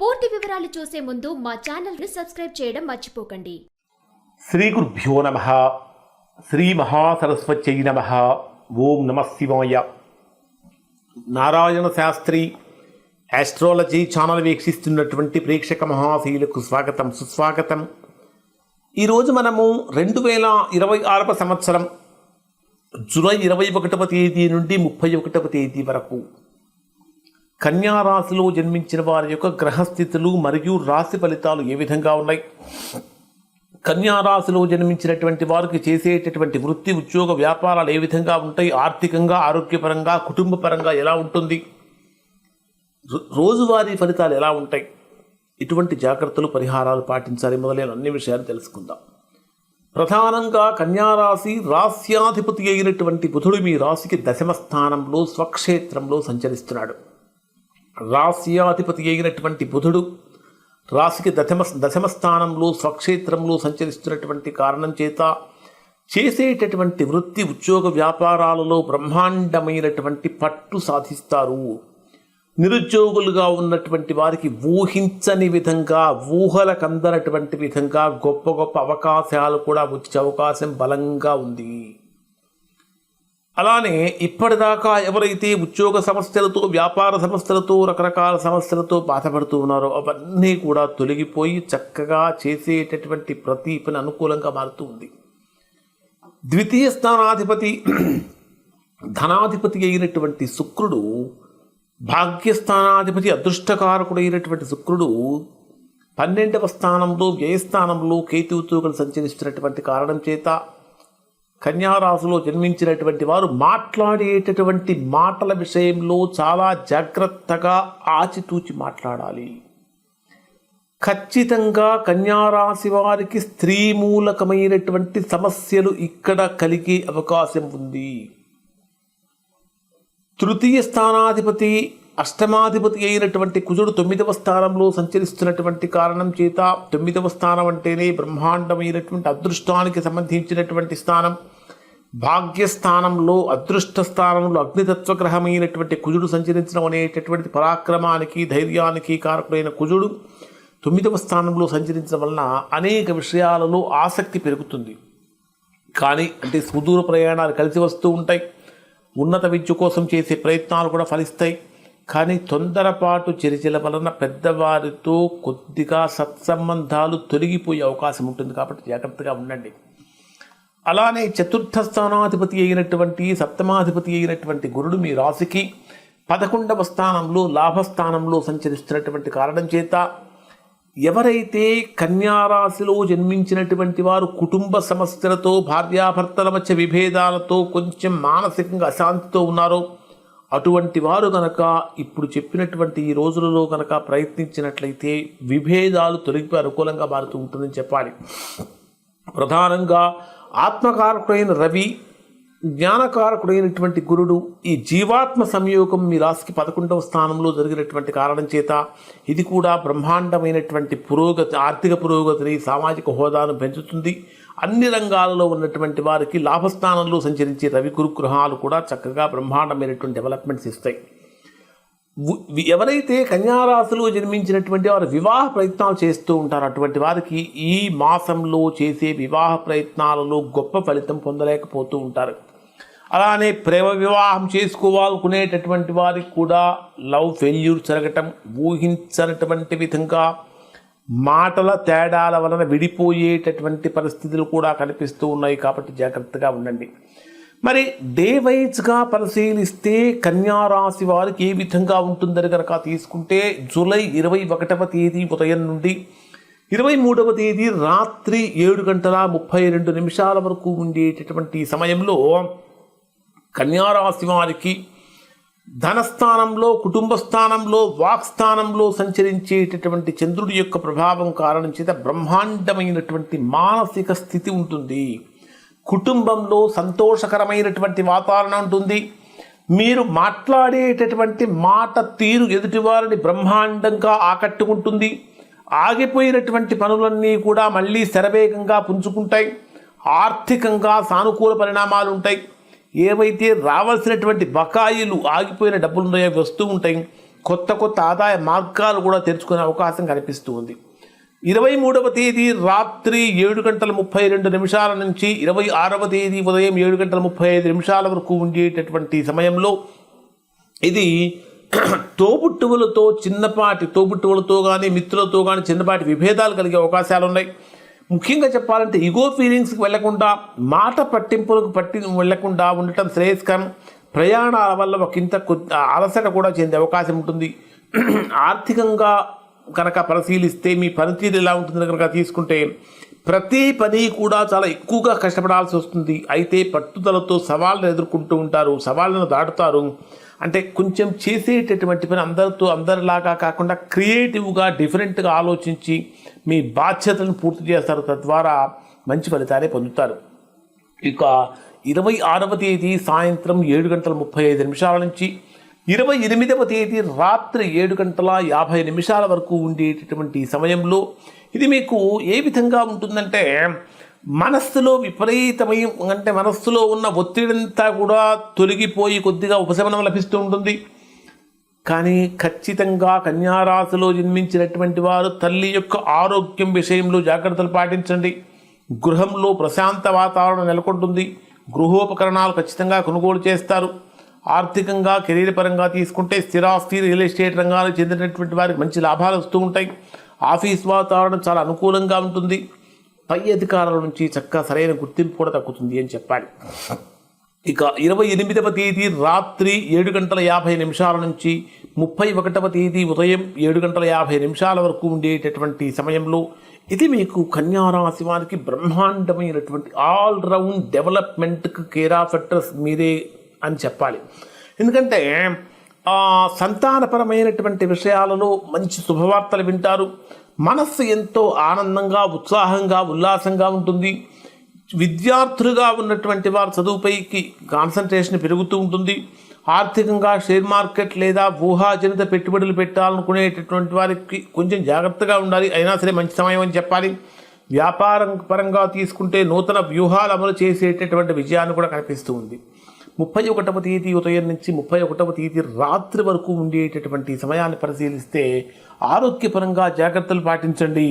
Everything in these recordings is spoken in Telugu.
పూర్తి వివరాలు చూసే ముందు మా ఛానల్ ని సబ్స్క్రైబ్ చేయడం మర్చిపోకండి. శ్రీ గురుభ్యో నమః. శ్రీ మహాసరస్వత్యై నమః. ఓం నమః శివాయ. నారాయణ శాస్త్రి ఆస్ట్రాలజీ ఛానల్ వీక్షిస్తున్నటువంటి ప్రేక్షక మహాశీలకు స్వాగతం, సుస్వాగతం. ఈరోజు మనము 2026 సంవత్సరం జూలై 21వ తేదీ నుండి 31వ తేదీ వరకు కన్యా రాశిలో జన్మించిన వారి యొక్క గ్రహస్థితులు మరియు రాశి ఫలితాలు ఏ విధంగా ఉన్నాయి, కన్యా రాశిలో జన్మించినటువంటి వారికి చేసేటటువంటి వృత్తి, ఉద్యోగ, వ్యాపారాలు ఏ విధంగా ఉంటాయి, ఆర్థికంగా, ఆరోగ్యపరంగా, కుటుంబ పరంగా ఎలా ఉంటుంది, రోజువారీ ఫలితాలు ఎలా ఉంటాయి, ఇటువంటి జాగ్రత్తలు, పరిహారాలు పాటించాలి మొదలైన అన్ని విషయాలు తెలుసుకుందాం. ప్రధానంగా కన్యారాశి రాశ్యాధిపతి అయినటువంటి బుధుడు మీ రాశికి దశమ స్థానంలో స్వక్షేత్రంలో సంచరిస్తున్నాడు. రాశ్యాధిపతి అయినటువంటి బుధుడు రాశికి దశమ స్థానంలో స్వక్షేత్రంలో సంచరిస్తున్నటువంటి కారణం చేత చేసేటటువంటి వృత్తి, ఉద్యోగ, వ్యాపారాలలో బ్రహ్మాండమైనటువంటి పట్టు సాధిస్తారు. నిరుద్యోగులుగా ఉన్నటువంటి వారికి ఊహించని విధంగా, ఊహలకు అందనటువంటి విధంగా గొప్ప గొప్ప అవకాశాలు కూడా వచ్చే అవకాశం బలంగా ఉంది. అలానే ఇప్పటిదాకా ఎవరైతే ఉద్యోగ సమస్యలతో, వ్యాపార సమస్యలతో, రకరకాల సమస్యలతో బాధపడుతూ ఉన్నారో అవన్నీ కూడా తొలగిపోయి చక్కగా చేసేటటువంటి ప్రతి పని అనుకూలంగా మారుతూ ఉంది. ద్వితీయ స్థానాధిపతి ధనాధిపతి అయినటువంటి శుక్రుడు, భాగ్యస్థానాధిపతి అదృష్టకారకుడైనటువంటి శుక్రుడు 12వ స్థానంలో వ్యయస్థానంలో కేతువుతో కలిసి సంచరిస్తున్నటువంటి కారణం చేత కన్యారాశిలో జన్మించినటువంటి వారు మాట్లాడేటటువంటి మాటల విషయంలో చాలా జాగ్రత్తగా ఆచితూచి మాట్లాడాలి. ఖచ్చితంగా కన్యారాశి వారికి స్త్రీ మూలకమైనటువంటి సమస్యలు ఇక్కడ కలిగే అవకాశం ఉంది. తృతీయ స్థానాధిపతి అష్టమాధిపతి అయినటువంటి కుజుడు 9వ స్థానంలో సంచరిస్తున్నటువంటి కారణం చేత 9వ స్థానం అంటేనే బ్రహ్మాండమైనటువంటి అదృష్టానికి సంబంధించినటువంటి స్థానం. భాగ్యస్థానంలో, అదృష్ట స్థానంలో అగ్నితత్వగ్రహమైనటువంటి కుజుడు సంచరించడం అనేటటువంటి పరాక్రమానికి, ధైర్యానికి కారకుడైన కుజుడు 9వ స్థానంలో సంచరించడం వలన అనేక విషయాలలో ఆసక్తి పెరుగుతుంది. కానీ అంటే సుదూర ప్రయాణాలు కలిసి వస్తూ ఉంటాయి. ఉన్నత విద్య కోసం చేసే ప్రయత్నాలు కూడా ఫలిస్తాయి. కానీ తొందరపాటు చర్యల వలన పెద్దవారితో కొద్దిగా సత్సంబంధాలు తొలగిపోయే అవకాశం ఉంటుంది. కాబట్టి జాగ్రత్తగా ఉండండి. అలానే చతుర్థ స్థానాధిపతి అయినటువంటి, సప్తమాధిపతి అయినటువంటి గురుడు మీ రాశికి 11వ స్థానంలో లాభస్థానంలో సంచరిస్తున్నటువంటి కారణం చేత ఎవరైతే కన్యారాశిలో జన్మించినటువంటి వారు కుటుంబ సమస్యలతో, భార్యాభర్తల మధ్య విభేదాలతో, కొంచెం మానసికంగా అశాంతితో ఉన్నారో అటువంటి వారు కనుక ఇప్పుడు చెప్పినటువంటి ఈ రోజులలో కనుక ప్రయత్నించినట్లయితే విభేదాలు తొలగిపోయి అనుకూలంగా మారుతూ ఉంటుందని చెప్పాలి. ప్రధానంగా ఆత్మకారకుడైన రవి, జ్ఞానకారకుడైనటువంటి గురుడు, ఈ జీవాత్మ సంయోగం మీ రాశికి 11వ స్థానంలో జరిగినటువంటి కారణం చేత ఇది కూడా బ్రహ్మాండమైనటువంటి పురోగతి, ఆర్థిక పురోగతిని, సామాజిక హోదాను పెంచుతుంది. అన్ని రంగాలలో ఉన్నటువంటి వారికి లాభస్థానంలో సంచరించే రవి గురుగ్రహాలు కూడా చక్కగా బ్రహ్మాండమైనటువంటి డెవలప్మెంట్స్ ఇస్తాయి. ఎవరైతే కన్యారాశిలో జన్మించినటువంటి వారు వివాహ ప్రయత్నాలు చేస్తూ ఉంటారో అటువంటి వారికి ఈ మాసంలో చేసే వివాహ ప్రయత్నాలలో గొప్ప ఫలితం పొందలేకపోతూ ఉంటారు. అలానే ప్రేమ వివాహం చేసుకోవాలనుకునేటటువంటి వారికి కూడా లవ్ ఫెయిల్యూర్ జరగటం, ఊహించనటువంటి విధంగా మాటల తేడాల వలన విడిపోయేటటువంటి పరిస్థితులు కూడా కనిపిస్తూ ఉన్నాయి. కాబట్టి జాగ్రత్తగా ఉండండి. మరి డే వైజ్గా పరిశీలిస్తే కన్యారాశి వారికి ఏ విధంగా ఉంటుందని కనుక తీసుకుంటే జూలై 21వ తేదీ ఉదయం నుండి 23వ తేదీ రాత్రి 7:32 వరకు ఉండేటటువంటి సమయంలో కన్యారాశి వారికి ధనస్థానంలో, కుటుంబ స్థానంలో, వాక్స్థానంలో సంచరించేటటువంటి చంద్రుడి యొక్క ప్రభావం కారణం చేత బ్రహ్మాండమైనటువంటి మానసిక స్థితి ఉంటుంది. కుటుంబంలో సంతోషకరమైనటువంటి వాతావరణం ఉంటుంది. మీరు మాట్లాడేటటువంటి మాట తీరు ఎదుటివారిని బ్రహ్మాండంగా ఆకట్టుకుంటుంది. ఆగిపోయినటువంటి పనులన్నీ కూడా మళ్ళీ శరవేగంగా పుంజుకుంటాయి. ఆర్థికంగా సానుకూల పరిణామాలు ఉంటాయి. ఏవైతే రావాల్సినటువంటి బకాయిలు, ఆగిపోయిన డబ్బులు ఉన్నాయో వస్తూ ఉంటాయి. కొత్త కొత్త ఆదాయ మార్గాలు కూడా తెరుచుకునే అవకాశం కనిపిస్తూ ఉంది. 23వ తేదీ రాత్రి 7:32 నుంచి 26వ తేదీ ఉదయం 7:35 వరకు ఉండేటటువంటి సమయంలో ఇది తోబుట్టువులతో కానీ మిత్రులతో కానీ చిన్నపాటి విభేదాలు కలిగే అవకాశాలు ఉన్నాయి. ముఖ్యంగా చెప్పాలంటే ఈగో ఫీలింగ్స్కి వెళ్లకుండా, మాట పట్టింపులకు వెళ్లకుండా ఉండటం శ్రేయస్కరం. ప్రయాణాల వల్ల ఒకంత అలసట కూడా చెందే అవకాశం ఉంటుంది. ఆర్థికంగా కనుక పరిశీలిస్తే మీ పనితీరు ఎలా ఉంటుందని కనుక తీసుకుంటే ప్రతి పని కూడా చాలా ఎక్కువగా కష్టపడాల్సి వస్తుంది. అయితే పట్టుదలతో సవాళ్ళను ఎదుర్కొంటూ ఉంటారు, సవాళ్ళను దాటుతారు. అంటే కొంచెం చేసేటటువంటి పని అందరిలాగా కాకుండా క్రియేటివ్గా డిఫరెంట్గా ఆలోచించి మీ బాధ్యతలను పూర్తి చేస్తారు. తద్వారా మంచి ఫలితాలే పొందుతారు. ఇక 26వ తేదీ సాయంత్రం 7:35 నుంచి 28వ తేదీ రాత్రి 7:50 వరకు ఉండేటటువంటి సమయంలో ఇది మీకు ఏ విధంగా ఉంటుందంటే మనస్సులో మనస్సులో ఉన్న ఒత్తిడంతా కూడా తొలగిపోయి కొద్దిగా ఉపశమనం లభిస్తూ ఉంటుంది. కానీ ఖచ్చితంగా కన్యారాశిలో జన్మించినటువంటి వారు తల్లి యొక్క ఆరోగ్యం విషయంలో జాగ్రత్తలు పాటించండి. గృహంలో ప్రశాంత వాతావరణం నెలకొంటుంది. గృహోపకరణాలు ఖచ్చితంగా కొనుగోలు చేస్తారు. ఆర్థికంగా కెరీర్ పరంగా తీసుకుంటే స్థిరాస్తి, రియల్ ఎస్టేట్ రంగాలకు చెందినటువంటి వారికి మంచి లాభాలు వస్తూ ఉంటాయి. ఆఫీస్ వాతావరణం చాలా అనుకూలంగా ఉంటుంది. పై అధికారుల నుంచి చక్కగా సరైన గుర్తింపు కూడా దక్కుతుంది అని చెప్పాలి. ఇక 28వ తేదీ రాత్రి 7:50 నుంచి 31వ తేదీ ఉదయం 7:50 వరకు ఉండేటటువంటి సమయంలో ఇది మీకు కన్యారాశి వారికి బ్రహ్మాండమైనటువంటి ఆల్రౌండ్ డెవలప్మెంట్కి కేర్ ఆఫ్ అడ్రస్ మీరే అని చెప్పాలి. ఎందుకంటే సంతానపరమైనటువంటి విషయాలలో మంచి శుభవార్తలు వింటారు. మనస్సు ఎంతో ఆనందంగా, ఉత్సాహంగా, ఉల్లాసంగా ఉంటుంది. విద్యార్థులుగా ఉన్నటువంటి వారు చదువుపైకి కాన్సన్ట్రేషన్ పెరుగుతూ ఉంటుంది. ఆర్థికంగా షేర్ మార్కెట్ లేదా ఊహాజనిత పెట్టుబడులు పెట్టాలనుకునేటటువంటి వారికి కొంచెం జాగ్రత్తగా ఉండాలి. అయినా సరే మంచి సమయం అని చెప్పాలి. వ్యాపారం పరంగా తీసుకుంటే నూతన వ్యూహాలు అమలు చేసేటటువంటి విజయాన్ని కూడా కనిపిస్తూ ఉంది. 31వ తేదీ ఉదయం నుంచి 31వ తేదీ రాత్రి వరకు ఉండేటటువంటి సమయాన్ని పరిశీలిస్తే ఆరోగ్యపరంగా జాగ్రత్తలు పాటించండి.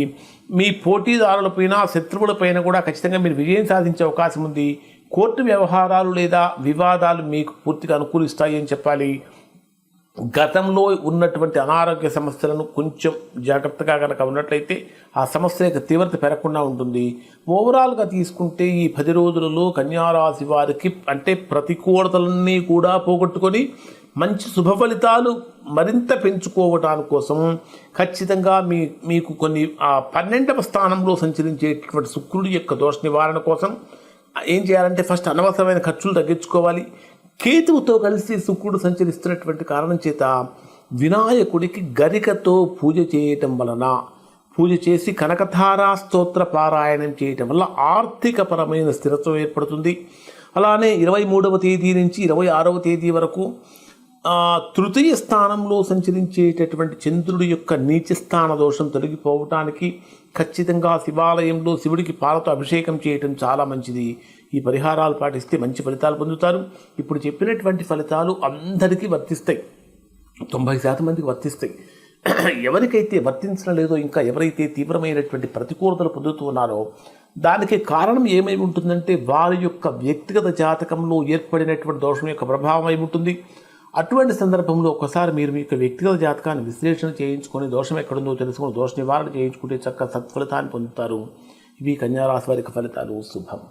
మీ పోటీదారులపైన, శత్రువులపైన కూడా ఖచ్చితంగా మీరు విజయం సాధించే అవకాశం ఉంది. కోర్టు వ్యవహారాలు లేదా వివాదాలు మీకు పూర్తిగా అనుకూలిస్తాయి అని చెప్పాలి. గతంలో ఉన్నటువంటి అనారోగ్య సమస్యలను కొంచెం జాగ్రత్తగా కనుక ఉన్నట్లయితే ఆ సమస్య యొక్క తీవ్రత పెరగకుండా ఉంటుంది. ఓవరాల్గా తీసుకుంటే ఈ 10 రోజులలో కన్యారాశి వారికి అంటే ప్రతికూలతలన్నీ కూడా పోగొట్టుకొని మంచి శుభ ఫలితాలు మరింత పెంచుకోవటాని కోసం ఖచ్చితంగా మీకు కొన్ని 12వ స్థానంలో సంచరించేటటువంటి శుక్రుడి యొక్క దోష నివారణ కోసం ఏం చేయాలంటే ఫస్ట్ అనవసరమైన ఖర్చులు తగ్గించుకోవాలి. కేతువుతో కలిసి శుక్రుడు సంచరిస్తున్నటువంటి కారణం చేత వినాయకుడికి గరికతో పూజ చేసి కనకధారా స్తోత్ర పారాయణం చేయటం వల్ల ఆర్థికపరమైన స్థిరత్వం ఏర్పడుతుంది. అలానే 23వ తేదీ నుంచి 26వ తేదీ వరకు తృతీయ స్థానంలో సంచరించేటటువంటి చంద్రుడి యొక్క నీచస్థాన దోషం తొలగిపోవటానికి ఖచ్చితంగా శివాలయంలో శివుడికి పాలతో అభిషేకం చేయటం చాలా మంచిది. ఈ పరిహారాలు పాటిస్తే మంచి ఫలితాలు పొందుతారు. ఇప్పుడు చెప్పినటువంటి ఫలితాలు అందరికీ వర్తిస్తాయి, 90% మందికి వర్తిస్తాయి. ఎవరికైతే వర్తించడం లేదో, ఇంకా ఎవరైతే తీవ్రమైనటువంటి ప్రతికూలతలు పొందుతూ ఉన్నారో దానికి కారణం ఏమై ఉంటుందంటే వారి యొక్క వ్యక్తిగత జాతకంలో ఏర్పడినటువంటి దోషం యొక్క ప్రభావం అయి ఉంటుంది. అటువంటి సందర్భంలో ఒకసారి మీరు మీ యొక్క వ్యక్తిగత జాతకాన్ని విశ్లేషణ చేయించుకొని దోషం ఎక్కడుందో తెలుసుకొని దోష నివారణ చేయించుకుంటే చక్కగా సత్ఫలితాన్ని పొందుతారు. ఇవి కన్యారాశి వారికి ఫలితాలు. శుభం.